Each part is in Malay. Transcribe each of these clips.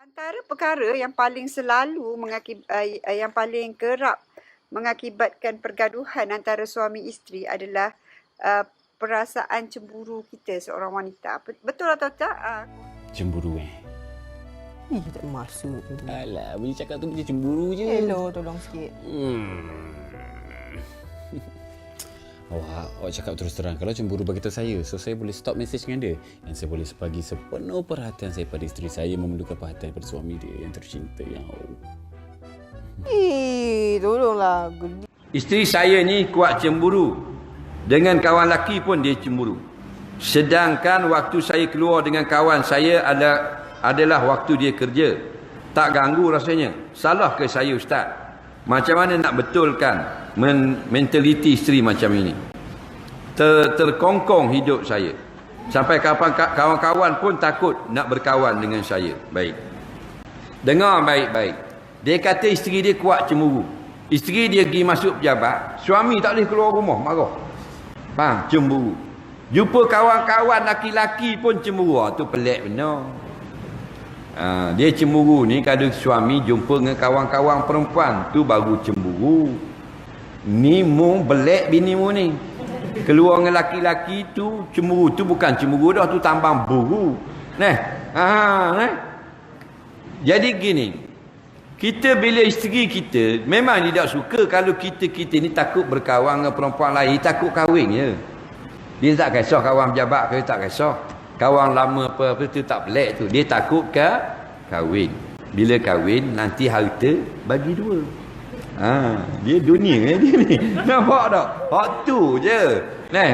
Antara perkara yang paling selalu yang paling kerap mengakibatkan pergaduhan antara suami isteri adalah perasaan cemburu kita seorang wanita. Betul atau tak? Cemburu Tak masuk tu. Alah, bunyi cakap tu macam cemburu je. Hello, tolong sikit. Awak cakap terus terang. Kalau cemburu bagi tahu saya, so saya boleh stop message dengan dia. Yang saya boleh bagi sepenuh perhatian saya pada isteri saya, memerlukan perhatian pada suami dia yang tercinta yang Tolonglah. Isteri saya ni kuat cemburu. Dengan kawan lelaki pun dia cemburu. Sedangkan waktu saya keluar dengan kawan saya adalah waktu dia kerja. Tak ganggu rasanya. Salah ke saya ustaz? Macam mana nak betulkan mentaliti isteri macam ini? Terkongkong hidup saya. Sampai kapan kawan-kawan pun takut nak berkawan dengan saya. Baik. Dengar baik-baik. Dia kata isteri dia kuat cemburu. Isteri dia pergi masuk pejabat, suami tak boleh keluar rumah, marah. Faham? Cemburu. Jumpa kawan-kawan laki-laki pun cemburu. Tu pelik benar. Dia cemburu ni kalau suami jumpa dengan kawan-kawan perempuan, tu baru cemburu. Ni mu belek bini mu ni. Keluar dengan laki-laki tu cemburu. Tu bukan cemburu dah, tu tambang buru. Jadi gini, kita bila isteri kita memang dia tak suka kalau kita ni takut berkawan dengan perempuan lain, takut kahwin je. Dia tak kisah kawan pejabat ke, tak kisah. Kawan lama apa tu tak pelik tu. Dia takut kahwin. Bila kahwin nanti harta bagi dua. Dia dunia dia ni. Nampak tak? Hak tu je.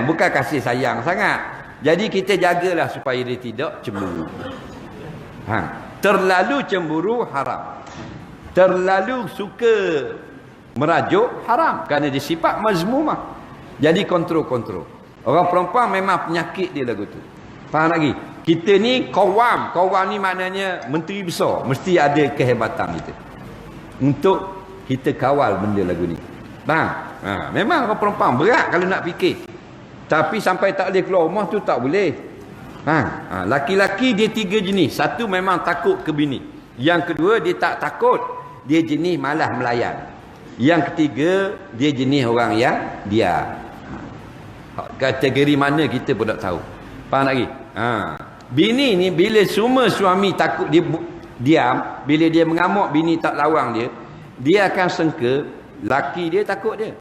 Bukan kasih sayang sangat. Jadi kita jagalah supaya dia tidak cemburu. Terlalu cemburu haram. Terlalu suka merajuk haram. Kerana dia sifat mazmumah. Jadi kontrol. Orang perempuan memang penyakit dia lagu tu. Faham lagi? Kita ni kawam. Kawam ni maknanya menteri besar. Mesti ada kehebatan kita. Untuk kita kawal benda lagu ni. Faham? Memang orang perempuan berat kalau nak fikir. Tapi sampai tak boleh keluar rumah tu tak boleh. Laki-laki dia tiga jenis. Satu memang takut ke bini. Yang kedua dia tak takut. Dia jenis malas melayan. Yang ketiga dia jenis orang yang diam. Kategori mana kita pun tak tahu. Faham lagi? Bini ni bila semua suami takut dia diam, bila dia mengamuk bini tak lawang dia akan sangka laki dia takut dia.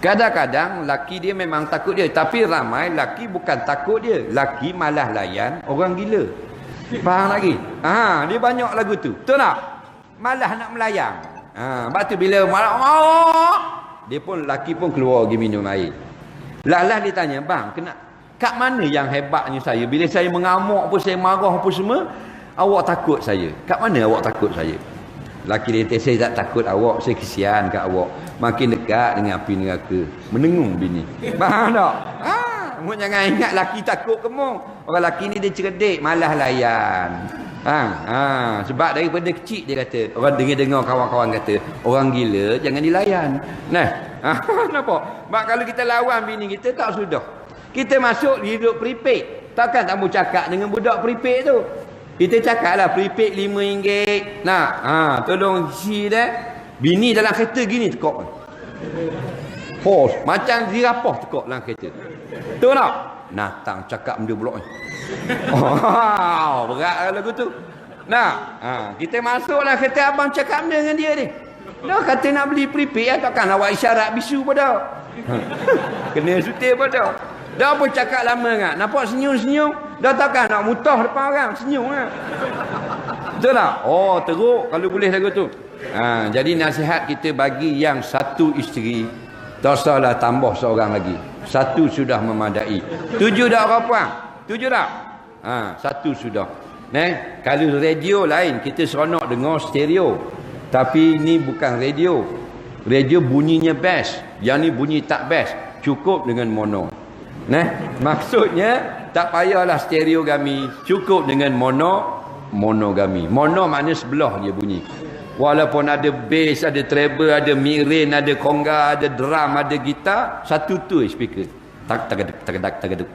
Kadang-kadang laki dia memang takut dia, tapi ramai laki bukan takut dia, laki malah layan orang gila. Faham lagi? Dia banyak lagu tu. Betul tak? Malah nak melayang. Sebab tu bila malah dia pun laki pun keluar pergi minum air. Lah dia tanya, bang, kat mana yang hebatnya saya? Bila saya mengamuk apa, saya marah apa semua, awak takut saya. Kat mana awak takut saya? Laki dia kata, saya tak takut awak, saya kesian kat awak. Makin dekat dengan api neraka. Menengung bini. Faham tak? Jangan ingat laki takut kemung. Orang laki ni dia cerdik, malah layan. Sebab daripada kecil dia kata, orang dengar kawan-kawan kata, orang gila jangan dilayan. Nampak? Sebab kalau kita lawan bini kita tak sudah. Kita masuk hidup prepaid. Takkan tak mau cakap dengan budak prepaid tu. Kita cakaplah prepaid RM5. Tolong isi dah. Bini dalam kereta gini tekok. Macam zirapah tekok dalam kereta. Betul tak? Natang cakap benda blok ni. Berat lagu tu. Kita masuklah kereta abang cakap benda dengan dia ni. Dah kata nak beli prepaid, takkan awak isyarat bisu pada. Kena sutir pada. Dah pun cakap lama kan. Nampak senyum-senyum. Dah takkan nak mutah depan orang. Senyum kan. Betul tak? Teruk kalau boleh lagu tu. Jadi nasihat kita bagi yang satu isteri, tak usahlah tambah seorang lagi. Satu sudah memadai. 7 dah orang puan? 7 dah? Satu sudah. Kalau radio lain, kita seronok dengar stereo. Tapi ni bukan radio. Radio bunyinya best. Yang ni bunyi tak best. Cukup dengan mono. Maksudnya tak payahlah stereogami, cukup dengan monogami. Mono maknanya sebelah dia bunyi. Walaupun ada bass, ada treble, ada mirin, ada conga, ada drum, ada gitar, satu tu speaker. Tagaduk.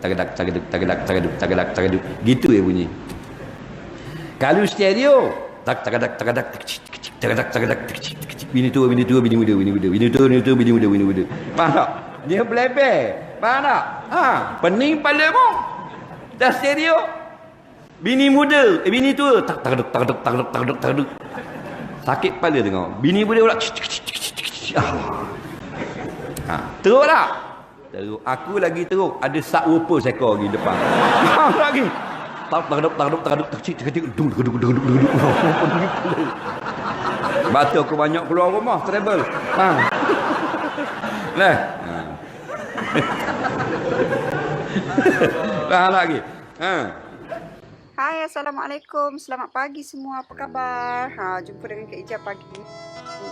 Gitu dia bunyi. Kalau stereo Tak tagadak tagadak tagadak tagadak. Bini tua, bini tua, bini muda, bini muda. Bini tua, bini muda, bini muda. Faham tak? Dia belebel. Faham tak? Pening kepala mu. Dah stereo. Bini muda, bini tua. Tak tagadak tagadak tagadak tagadak tagadak. Sakit kepala tengok. Bini muda pula. Teruk tak? Teruk. Aku lagi teruk. Ada subwoofer seekor lagi depan. Lagi. Sebab tu aku banyak keluar rumah, travel. Nah. Lagi. Hai, Assalamualaikum. Selamat pagi semua. Apa khabar? Jumpa dengan Kak Ija pagi ni.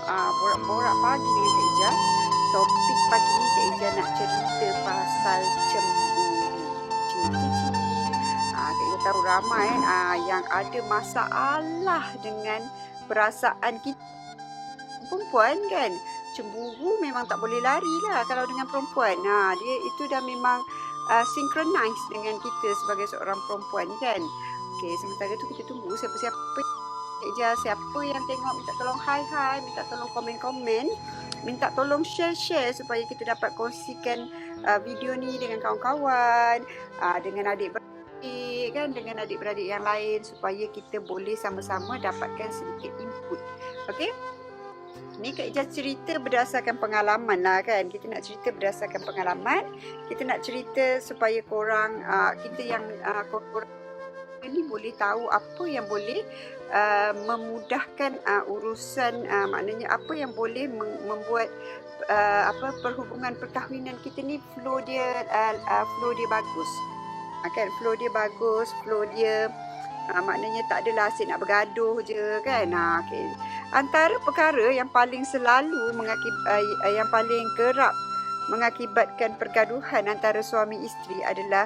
Borak-borak pagi dengan Kak Ija. Topik pagi ni Kak Ija nak cerita pasal cemburu. Kita tahu ramai yang ada masalah dengan perasaan kita. Perempuan kan, cemburu memang tak boleh lari lah kalau dengan perempuan. Dia itu dah memang synchronize dengan kita sebagai seorang perempuan kan. Okey, sementara tu kita tunggu siapa-siapa siapa yang tengok minta tolong hi, minta tolong komen-komen, minta tolong share supaya kita dapat kongsikan video ni dengan kawan-kawan, dengan adik-beradik kan, dengan adik-beradik yang lain supaya kita boleh sama-sama dapatkan sedikit input. Okey? Ni Kak Ija cerita berdasarkan pengalaman lah kan. Kita nak cerita berdasarkan pengalaman. Kita nak cerita supaya korang, kita yang korang ni boleh tahu apa yang boleh memudahkan urusan, maknanya apa yang boleh membuat perhubungan perkahwinan kita ni flow dia bagus. Kan flow dia bagus, flow dia maknanya tak adalah asyik nak bergaduh je kan. Okay. Antara perkara yang paling selalu yang paling kerap mengakibatkan pergaduhan antara suami isteri adalah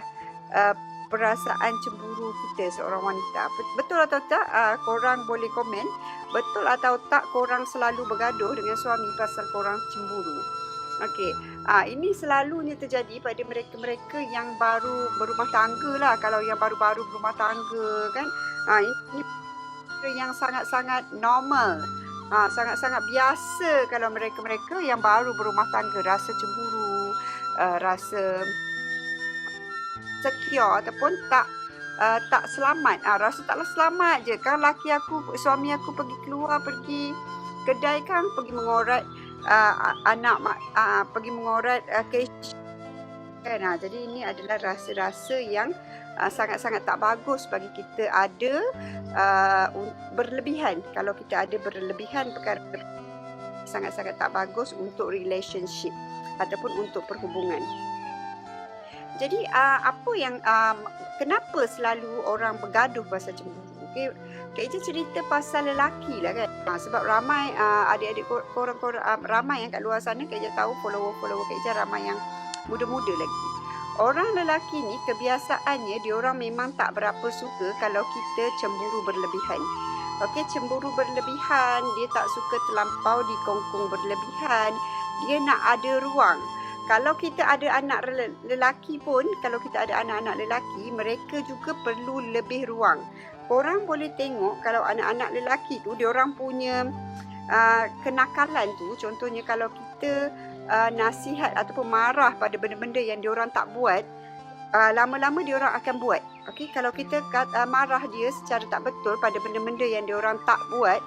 perasaan cemburu kita seorang wanita. Betul atau tak? Korang boleh komen. Betul atau tak korang selalu bergaduh dengan suami pasal korang cemburu? Okey. Ini selalunya terjadi pada mereka-mereka yang baru berumah tangga lah. Kalau yang baru-baru berumah tangga kan. Ini yang sangat-sangat normal. Sangat-sangat biasa kalau mereka-mereka yang baru berumah tangga rasa cemburu, rasa secure ataupun tak selamat. Rasa taklah selamat je kan. Suami aku pergi keluar, pergi kedai kan, pergi mengorat pergi mengorat cash kan. Jadi ini adalah rasa-rasa yang sangat-sangat tak bagus bagi kita ada berlebihan. Kalau kita ada berlebihan perkara sangat-sangat tak bagus untuk relationship ataupun untuk perhubungan. Jadi apa yang kenapa selalu orang bergaduh pasal cemburu? Okey, Kak Ija cerita pasal lelaki lah kan. Sebab ramai adik-adik korang ramai yang kat luar sana, Kak Ija tahu follower Kak Ija ramai yang muda-muda lagi. Orang lelaki ni kebiasaannya diorang memang tak berapa suka kalau kita cemburu berlebihan. Okey, cemburu berlebihan, dia tak suka terlampau dikongkong berlebihan. Dia nak ada ruang. Kalau kita ada anak lelaki pun, kalau kita ada anak-anak lelaki, mereka juga perlu lebih ruang. Korang boleh tengok kalau anak-anak lelaki tu, diorang punya kenakalan tu, contohnya kalau kita nasihat ataupun marah pada benda-benda yang diorang tak buat, lama-lama diorang akan buat. Okey, kalau kita marah dia secara tak betul pada benda-benda yang diorang tak buat,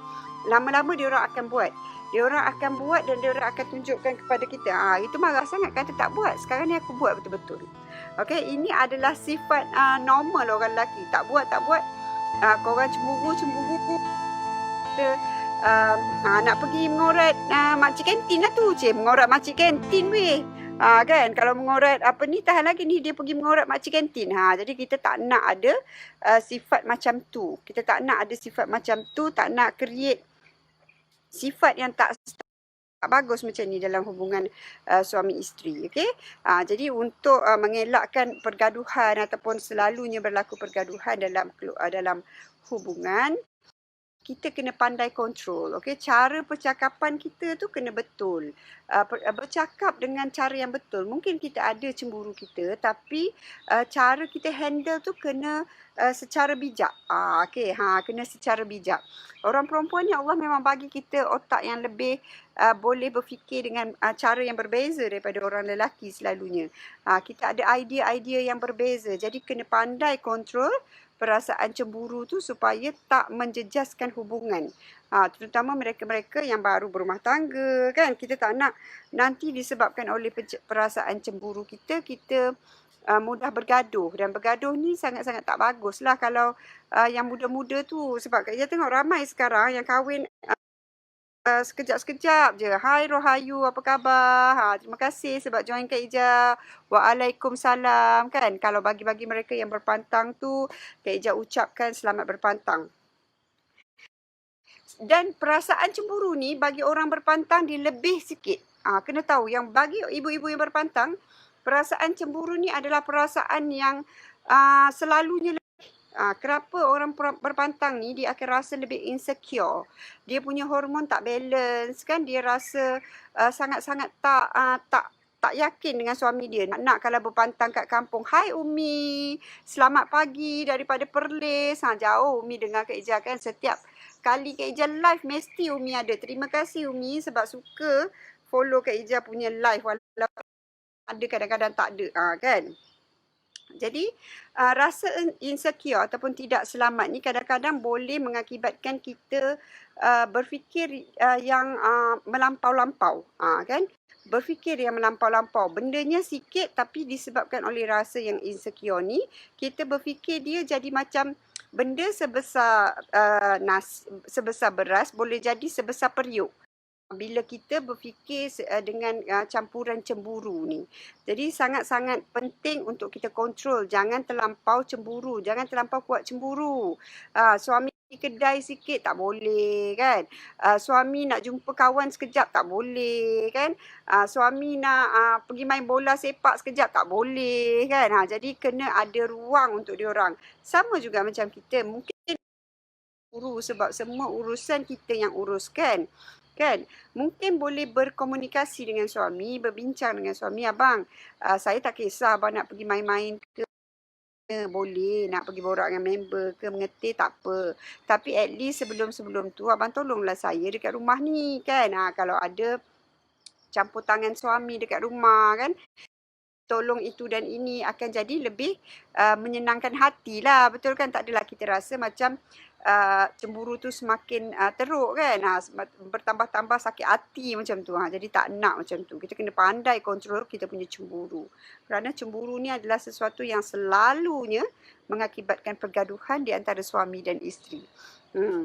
lama-lama diorang akan buat. Diorang akan buat dan diorang akan tunjukkan kepada kita, itu marah sangat kata tak buat, sekarang ni aku buat betul-betul. Okey, ini adalah sifat normal orang lelaki. Tak buat, korang cemburu. Nak pergi mengorat makcik kantin lah tu. Mengorat makcik kantin weh. Kan, kalau mengorat tahan lagi ni, dia pergi mengorat makcik kantin. Jadi kita tak nak ada sifat macam tu. Kita tak nak ada sifat macam tu, tak nak create sifat yang tak bagus macam ni dalam hubungan suami isteri. Okey. Jadi untuk mengelakkan pergaduhan ataupun selalunya berlaku pergaduhan dalam hubungan, kita kena pandai kontrol. Okey, cara percakapan kita tu kena betul. Bercakap dengan cara yang betul. Mungkin kita ada cemburu kita, tapi cara kita handle tu kena secara bijak. Okey, kena secara bijak. Orang perempuan ni Allah memang bagi kita otak yang lebih boleh berfikir dengan cara yang berbeza daripada orang lelaki selalunya. Kita ada idea-idea yang berbeza. Jadi kena pandai kontrol perasaan cemburu tu supaya tak menjejaskan hubungan. Terutama mereka-mereka yang baru berumah tangga kan. Kita tak nak nanti disebabkan oleh perasaan cemburu kita mudah bergaduh. Dan bergaduh ni sangat-sangat tak bagus lah kalau yang muda-muda tu. Sebab kita tengok ramai sekarang yang kahwin sekejap-sekejap je. Hai Rohayu, apa khabar? Terima kasih sebab join Kak Ija. Waalaikumsalam kan. Kalau bagi-bagi mereka yang berpantang tu, Kak Ija ucapkan selamat berpantang. Dan perasaan cemburu ni bagi orang berpantang dia lebih sikit. Kena tahu yang bagi ibu-ibu yang berpantang, perasaan cemburu ni adalah perasaan yang selalunya kenapa orang berpantang ni dia akan rasa lebih insecure. Dia punya hormon tak balance kan, dia rasa sangat-sangat tak yakin dengan suami dia. Nak kalau berpantang kat kampung, hai Umi, selamat pagi daripada Perlis. Jauh Umi dengar Kak Ija kan, setiap kali Kak Ija live mesti Umi ada. Terima kasih Umi sebab suka follow Kak Ija punya live walaupun ada kadang-kadang tak ada kan. Jadi rasa insecure ataupun tidak selamat ni kadang-kadang boleh mengakibatkan kita berfikir yang melampau-lampau kan. Berfikir yang melampau-lampau. Bendanya sikit tapi disebabkan oleh rasa yang insecure ni, kita berfikir dia jadi macam benda sebesar sebesar beras boleh jadi sebesar periuk. Bila kita berfikir dengan campuran cemburu ni. Jadi sangat-sangat penting untuk kita kontrol. Jangan terlampau cemburu. Jangan terlampau kuat cemburu. Suami kedai sikit tak boleh kan. Suami nak jumpa kawan sekejap tak boleh kan. Suami nak pergi main bola sepak sekejap tak boleh kan. Jadi kena ada ruang untuk diorang. Sama juga macam kita. Mungkin sebab semua urusan kita yang uruskan. Kan? Mungkin boleh berkomunikasi dengan suami, berbincang dengan suami, abang, saya tak kisah abang nak pergi main-main ke, boleh, nak pergi borak dengan member ke, mengetih tak apa. Tapi at least sebelum-sebelum tu, abang tolonglah saya dekat rumah ni kan. Kalau ada campur tangan suami dekat rumah kan, tolong itu dan ini akan jadi lebih menyenangkan hati lah. Betul kan? Tak adalah kita rasa macam cemburu tu semakin teruk kan, bertambah-tambah sakit hati macam tu. Jadi tak nak macam tu. Kita kena pandai kontrol kita punya cemburu. Kerana cemburu ni adalah sesuatu yang selalunya mengakibatkan pergaduhan di antara suami dan isteri.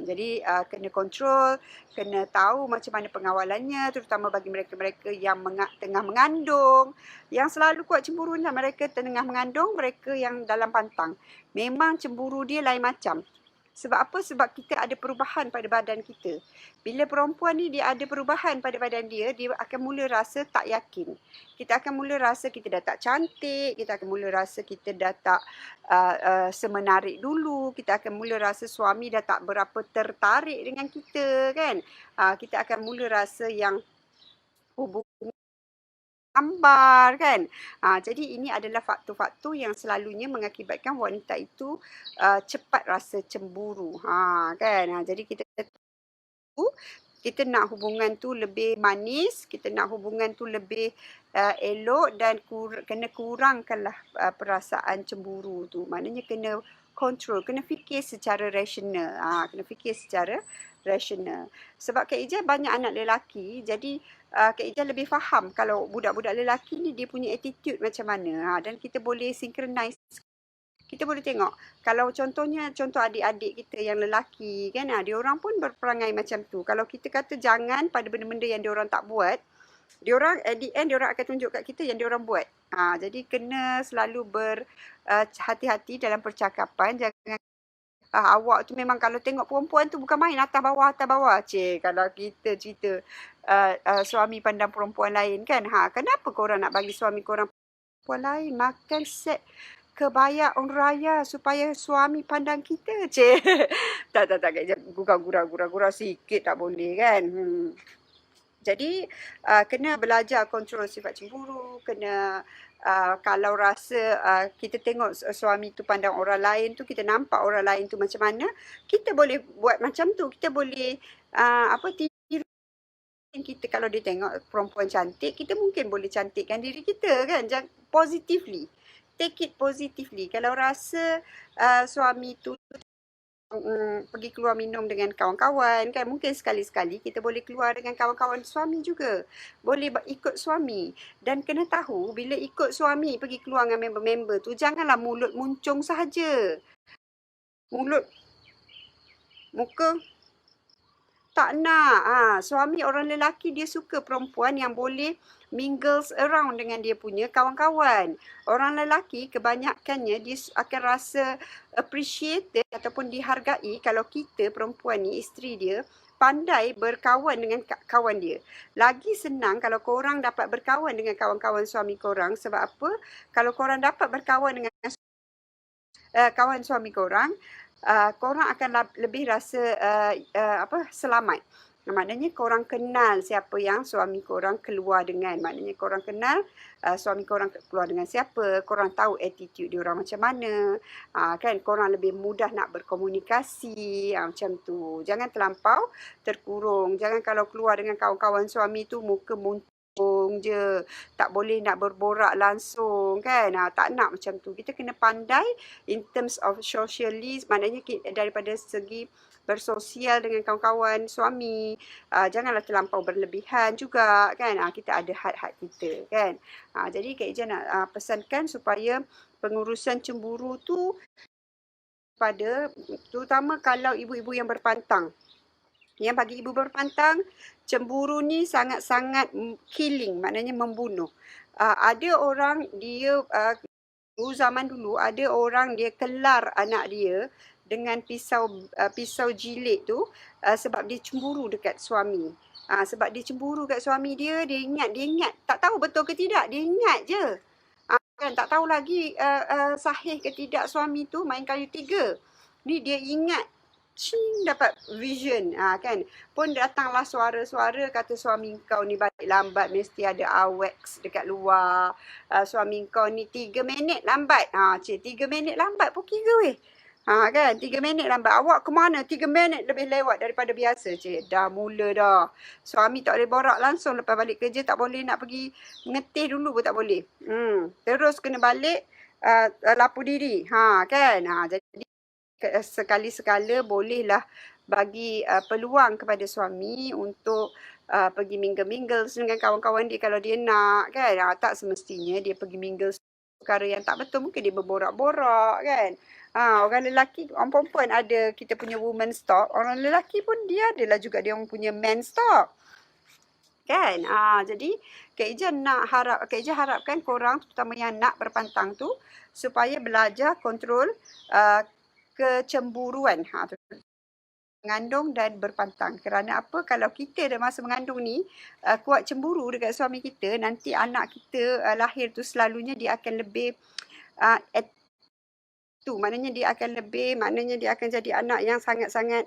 Jadi kena kontrol, kena tahu macam mana pengawalannya, terutama bagi mereka-mereka yang tengah mengandung. Yang selalu kuat cemburu ni mereka tengah mengandung, mereka yang dalam pantang. Memang cemburu dia lain macam. Sebab apa? Sebab kita ada perubahan pada badan kita. Bila perempuan ni dia ada perubahan pada badan dia akan mula rasa tak yakin. Kita akan mula rasa kita dah tak cantik, kita akan mula rasa kita dah tak semenarik dulu, kita akan mula rasa suami dah tak berapa tertarik dengan kita kan. Kita akan mula rasa yang hubungan hambar kan. Jadi ini adalah faktor-faktor yang selalunya mengakibatkan wanita itu cepat rasa cemburu. Kan. Jadi kita nak hubungan tu lebih manis, kita nak hubungan tu lebih elok dan kena kurangkanlah perasaan cemburu tu. Maknanya kena kontrol, kena fikir secara rasional. Kena fikir secara rasional. Sebab Kak Ija banyak anak lelaki, jadi Kak Ija lebih faham kalau budak-budak lelaki ni dia punya attitude macam mana. Dan kita boleh synchronize. Kita boleh tengok kalau contoh adik-adik kita yang lelaki kan, dia orang pun berperangai macam tu. Kalau kita kata jangan pada benda-benda yang dia orang tak buat, dia orang at the end dia orang akan tunjuk kat kita yang dia orang buat. Jadi kena selalu berhati-hati dalam percakapan. Jangan awak tu memang kalau tengok perempuan tu bukan main atas bawah. Kalau kita cerita suami pandang perempuan lain kan. Kenapa korang nak bagi suami korang perempuan lain? Makan set kebaya orang raya supaya suami pandang kita. Cik. Tak. Kak Ijah gurau sikit tak boleh kan. Jadi kena belajar kontrol sifat cemburu, kena kalau rasa kita tengok suami tu pandang orang lain tu, kita nampak orang lain tu macam mana, kita boleh buat macam tu. Kita boleh tiru kita kalau dia tengok perempuan cantik, kita mungkin boleh cantikkan diri kita kan. Jangan positively. Take it positively. Kalau rasa suami tu pergi keluar minum dengan kawan-kawan kan, mungkin sekali-sekali kita boleh keluar dengan kawan-kawan suami juga, boleh ikut suami. Dan kena tahu bila ikut suami pergi keluar dengan member-member tu, janganlah mulut muncung sahaja, mulut muka tak nak. Suami orang lelaki dia suka perempuan yang boleh mingles around dengan dia punya kawan-kawan. Orang lelaki kebanyakannya dia akan rasa appreciated ataupun dihargai kalau kita perempuan ni, isteri dia, pandai berkawan dengan kawan dia. Lagi senang kalau korang dapat berkawan dengan kawan-kawan suami korang. Sebab apa? Kalau korang dapat berkawan dengan kawan suami korang, korang akan lebih rasa selamat. Maknanya korang kenal siapa yang suami korang keluar dengan. Maknanya korang kenal suami korang keluar dengan siapa. Korang tahu attitude dia orang macam mana. Kan korang lebih mudah nak berkomunikasi. Macam tu. Jangan terlampau terkurung. Jangan kalau keluar dengan kawan-kawan suami tu muka muntung je. Tak boleh nak berborak langsung kan. Tak nak macam tu. Kita kena pandai in terms of socially. Maknanya daripada segi bersosial dengan kawan-kawan suami, janganlah terlampau berlebihan juga kan. Kita ada had-had kita kan. Jadi Kak Ijah nak pesankan supaya pengurusan cemburu tu terutama kalau ibu-ibu yang berpantang. Yang bagi ibu berpantang, cemburu ni sangat-sangat killing, maknanya membunuh. Ada orang dia zaman dulu ada orang dia kelar anak dia dengan pisau jilid tu sebab dia cemburu dekat suami. Sebab dia cemburu dekat suami dia ingat tak tahu betul ke tidak, dia ingat je. Kan tak tahu lagi sahih ke tidak suami tu main kayu tiga. Ni dia ingat dapat vision kan. Pun datanglah suara-suara kata suami kau ni balik lambat, mesti ada AWACS dekat luar. Suami kau ni 3 minit lambat. 3 minit lambat pun kira weh. Kan 3 minit lambat. Awak ke mana 3 minit lebih lewat daripada biasa. Dah mula dah. Suami tak boleh borak langsung lepas balik kerja, tak boleh nak pergi ngetih dulu pun tak boleh. Terus kena balik lapu diri. Kan. Jadi sekali-sekala bolehlah bagi peluang kepada suami untuk pergi mingle-mingle dengan kawan-kawan dia kalau dia nak kan. Tak semestinya dia pergi mingle perkara yang tak betul, mungkin dia berborak-borak kan. Orang lelaki, orang perempuan ada kita punya woman stock, orang lelaki pun dia adalah juga dia orang punya man stock. Kan? Jadi Kak Ijah harapkan korang terutama yang nak berpantang tu supaya belajar kontrol kecemburuan mengandung dan berpantang. Kerana apa? Kalau kita dah masa mengandung ni kuat cemburu dekat suami kita, nanti anak kita lahir tu selalunya dia akan lebih maknanya dia akan jadi anak yang sangat-sangat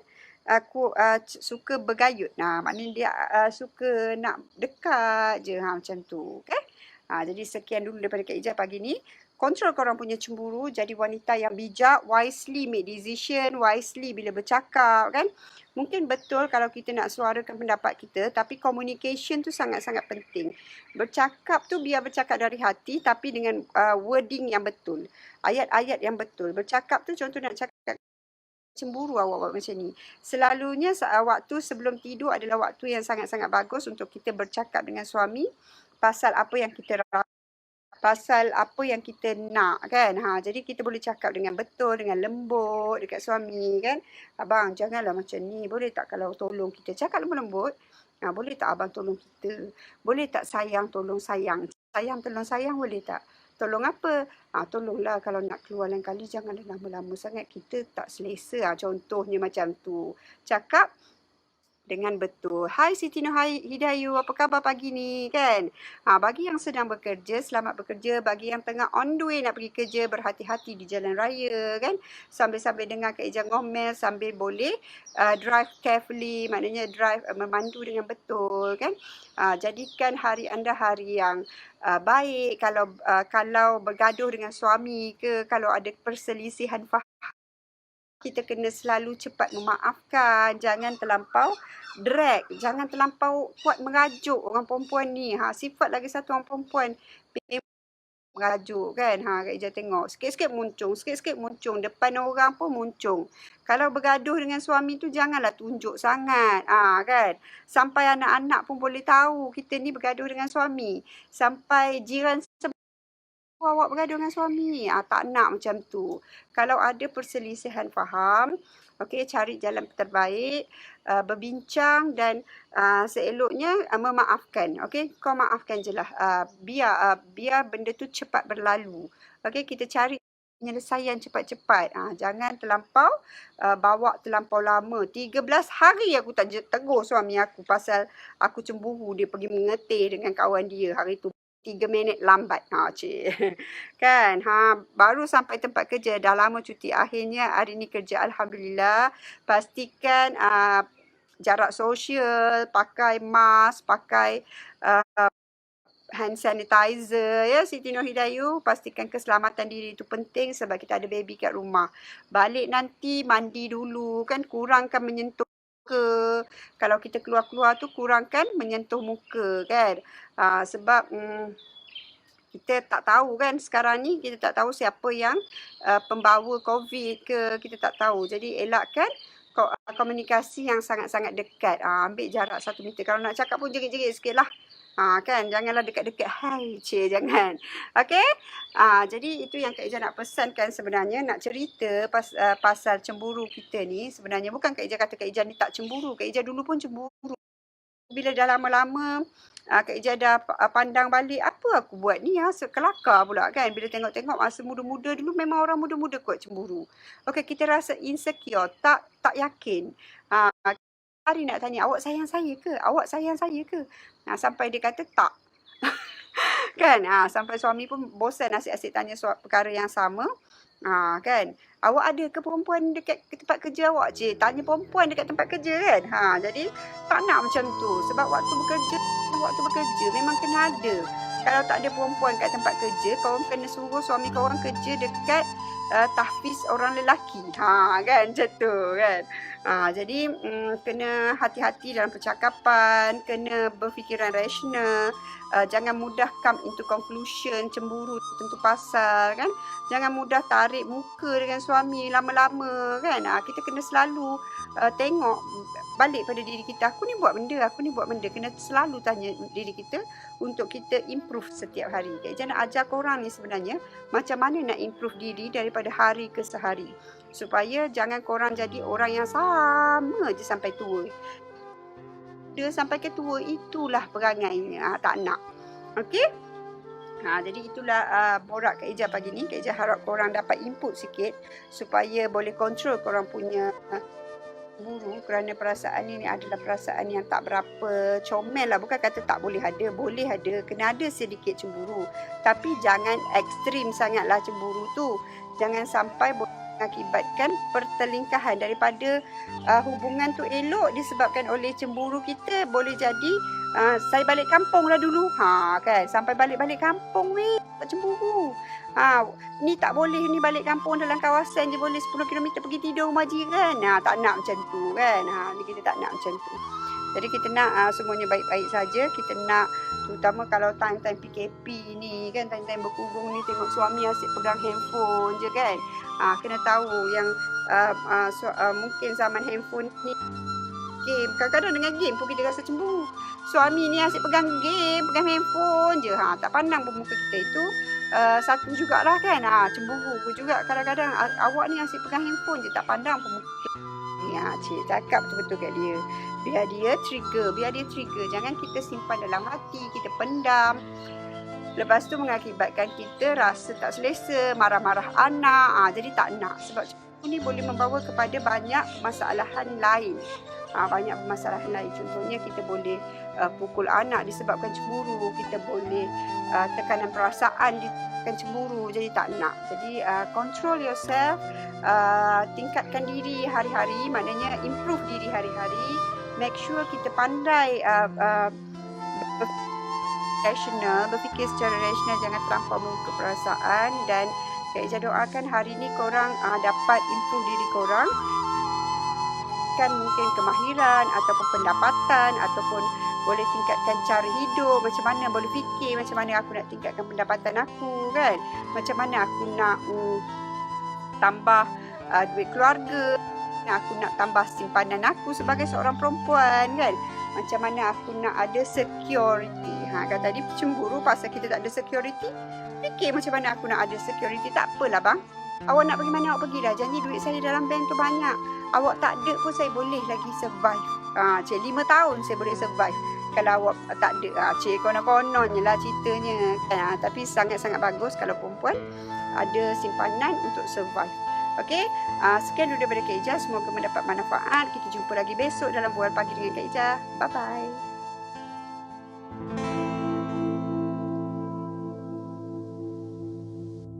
suka bergayut. Maknanya dia suka nak dekat je macam tu. Okay? Jadi sekian dulu daripada Kak Ijah pagi ni. Kontrol korang punya cemburu, jadi wanita yang bijak, wisely make decision, wisely bila bercakap kan. Mungkin betul kalau kita nak suarakan pendapat kita, tapi communication tu sangat-sangat penting. Bercakap tu biar bercakap dari hati tapi dengan wording yang betul. Ayat-ayat yang betul. Bercakap tu contoh nak cakap cemburu awak macam ni. Selalunya waktu sebelum tidur adalah waktu yang sangat-sangat bagus untuk kita bercakap dengan suami pasal apa yang kita rasa, pasal apa yang kita nak kan. Jadi kita boleh cakap dengan betul, dengan lembut dekat suami kan. Abang janganlah macam ni, boleh tak kalau tolong kita cakap lembut-lembut. Boleh tak abang tolong kita? Boleh tak sayang tolong sayang? Sayang tolong sayang boleh tak? Tolong apa? Tolonglah kalau nak keluar lain kali janganlah lama-lama sangat, kita tak selesa. Contohnya macam tu. Cakap dengan betul. Hai Siti Hidayu, apa khabar pagi ni kan? Bagi yang sedang bekerja, selamat bekerja. Bagi yang tengah on the way nak pergi kerja, berhati-hati di jalan raya kan. Sambil-sambil dengar Kak Ija ngomel, sambil boleh drive carefully, maknanya drive memandu dengan betul kan. Jadikan hari anda hari yang baik. Kalau bergaduh dengan suami ke, kalau ada perselisihan faham, kita kena selalu cepat memaafkan, jangan terlampau drag, jangan terlampau kuat merajuk orang perempuan ni. Sifat lagi satu orang perempuan merajuk kan. Kak Ija tengok sikit-sikit muncung, depan orang pun muncung. Kalau bergaduh dengan suami tu janganlah tunjuk sangat. Kan. Sampai anak-anak pun boleh tahu kita ni bergaduh dengan suami. Sampai jiran awak bergaduh dengan suami. Tak nak macam tu. Kalau ada perselisihan faham, okey, cari jalan terbaik, berbincang dan seeloknya memaafkan. Okey, kau maafkan je lah. Biar benda tu cepat berlalu. Okey, kita cari penyelesaian cepat-cepat. Jangan terlampau bawa terlampau lama. 13 hari aku tak tegur suami aku pasal aku cemburu dia pergi mengetih dengan kawan dia hari tu. 3 minit lambat. Cik. Kan? Baru sampai tempat kerja. Dah lama cuti. Akhirnya hari ni kerja. Alhamdulillah. Pastikan jarak sosial, pakai mask, pakai hand sanitizer. Ya, Siti Nur Hidayu. Pastikan keselamatan diri itu penting sebab kita ada baby kat rumah. Balik nanti mandi dulu. Kan kurangkan menyentuh muka. Kalau kita keluar-keluar tu kurangkan menyentuh muka kan. Sebab kita tak tahu kan sekarang ni, kita tak tahu siapa yang pembawa COVID ke, kita tak tahu. Jadi elakkan komunikasi yang sangat-sangat dekat. Ambil jarak 1 meter. Kalau nak cakap pun jerit-jerit sikit lah. Kan, janganlah dekat-dekat. Hai, jangan. Okey? Jadi itu yang Kak Ija nak pesankan sebenarnya, nak cerita pasal cemburu kita ni. Sebenarnya bukan Kak Ija kata Kak Ija ni tak cemburu. Kak Ija dulu pun cemburu. Bila dah lama-lama Kak Ija dah pandang balik, apa aku buat ni? Kelakar pula kan. Bila tengok-tengok masa muda-muda dulu, memang orang muda-muda kot cemburu. Okey, kita rasa insecure, tak yakin. Hari nak tanya, awak sayang saya ke? Awak sayang saya ke? Sampai dia kata tak. Kan? Sampai suami pun bosan asyik-asyik tanya perkara yang sama. Kan? Awak ada ke perempuan dekat tempat kerja awak? Tanya perempuan dekat tempat kerja kan? Jadi tak nak macam tu. Sebab waktu bekerja memang kena ada. Kalau tak ada perempuan kat tempat kerja, kau kena suruh suami kau orang kerja dekat tahfiz orang lelaki. Kan? Macam tu kan? Jadi kena hati-hati dalam percakapan, kena berfikiran rasional, jangan mudah come into conclusion, cemburu tentu pasal kan. Jangan mudah tarik muka dengan suami lama-lama kan. Kita kena selalu tengok balik pada diri kita, aku ni buat benda. Kena selalu tanya diri kita untuk kita improve setiap hari. Kak Ija nak ajar korang ni sebenarnya macam mana nak improve diri daripada hari ke sehari. Supaya jangan korang jadi orang yang sama je sampai tua. Dia sampai ke tua, itulah perangainya. Tak nak. Okey? Jadi itulah borak Kak Ija pagi ni. Kak Ija harap korang dapat input sikit supaya boleh kontrol korang punya cemburu, kerana perasaan ini adalah perasaan yang tak berapa comel lah. Bukan kata tak boleh ada, kena ada sedikit cemburu, tapi jangan ekstrim sangatlah cemburu tu. Jangan sampai mengakibatkan pertelingkahan. Daripada hubungan tu elok disebabkan oleh cemburu kita, boleh jadi saya balik kampung lah dulu. Kan, sampai balik kampung tak cemburu. Ni tak boleh ni balik kampung dalam kawasan je boleh 10 km pergi tidur rumah jiran. Tak nak macam tu kan. Ni kita tak nak macam tu. Jadi kita nak semuanya baik-baik saja. Kita nak, terutama kalau time-time PKP ni kan, time-time berkurung ni, tengok suami asyik pegang handphone je kan. Kena tahu yang mungkin zaman handphone ni game. Kadang-kadang dengan game pun kita rasa cemburu. Suami ni asyik pegang game, pegang handphone je. Tak pandang pun muka kita itu. Satu jugalah kan. Cemburu pun juga kadang-kadang. Awak ni asyik pegang handphone je, tak pandang pun muka kita. Cik cakap betul-betul kat dia. Biar dia trigger. Jangan kita simpan dalam hati, kita pendam. Lepas tu mengakibatkan kita rasa tak selesa, marah-marah anak. Jadi tak nak. Sebab ini boleh membawa kepada banyak masalahan lain. banyak permasalahan lain. Contohnya kita boleh pukul anak disebabkan cemburu, kita boleh tekanan perasaan disebabkan cemburu, jadi tak nak. Jadi control yourself, tingkatkan diri hari-hari, maknanya improve diri hari-hari. Make sure kita pandai berfikir secara rasional, jangan terlampau mengikut perasaan. Dan Kak Ija doakan hari ni korang dapat improve diri korang, kan mungkin kemahiran ataupun pendapatan, ataupun boleh tingkatkan cara hidup, macam mana boleh fikir macam mana aku nak tingkatkan pendapatan aku, kan, macam mana aku nak tambah duit keluarga, aku nak tambah simpanan aku sebagai seorang perempuan, kan, macam mana aku nak ada security. Kan tadi cemburu pasal kita tak ada security, fikir macam mana aku nak ada security. Tak apalah bang, awak nak pergi mana awak pergilah, janji duit saya dalam bank tu banyak, awak tak ada pun saya boleh lagi survive. Cik 5 tahun saya boleh survive kalau awak tak ada. Cik konon-konon je lah ceritanya, kan? Tapi sangat-sangat bagus kalau perempuan ada simpanan untuk survive. Okey, sekian dulu daripada Kak Ija, semoga mendapat manfaat. Kita jumpa lagi besok dalam Bual Pagi dengan Kak Ija. Bye bye.